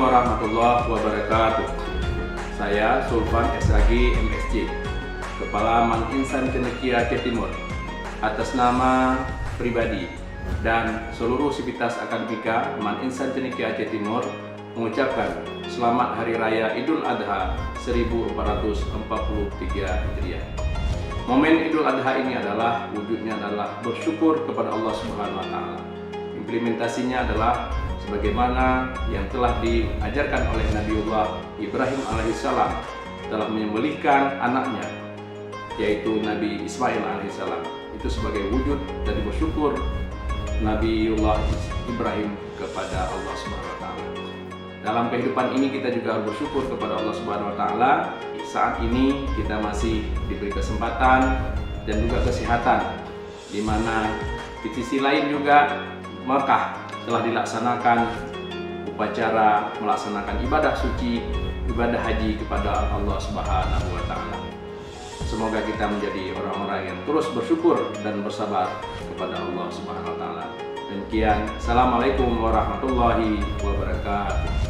warahmatullahi wabarakatuh. Saya Sulfan SAG MSC, Kepala Man Insan Cendekia Aceh Timur, atas nama pribadi dan seluruh sivitas akademika Man Insan Cendekia Aceh Timur mengucapkan Selamat Hari Raya Idul Adha 1443 Hijriah. Momen Idul Adha ini adalah wujudnya adalah bersyukur kepada Allah Subhanahu wa taala. Implementasinya adalah sebagaimana yang telah diajarkan oleh Nabiullah Ibrahim alaihissalam telah menyembelihkan anaknya, yaitu Nabi Ismail alaihissalam. Itu sebagai wujud dari bersyukur Nabiullah Ibrahim kepada Allah Subhanahu wa taala. Dalam kehidupan ini kita juga harus bersyukur kepada Allah Subhanahu wa taala. Saat ini kita masih diberi kesempatan dan juga kesehatan, di mana di sisi lain juga Mekah telah dilaksanakan upacara melaksanakan ibadah suci, ibadah haji kepada Allah Subhanahu wa taala. Semoga kita menjadi orang-orang yang terus bersyukur dan bersabar kepada Allah Subhanahu wa taala. Demikian, assalamualaikum warahmatullahi wabarakatuh.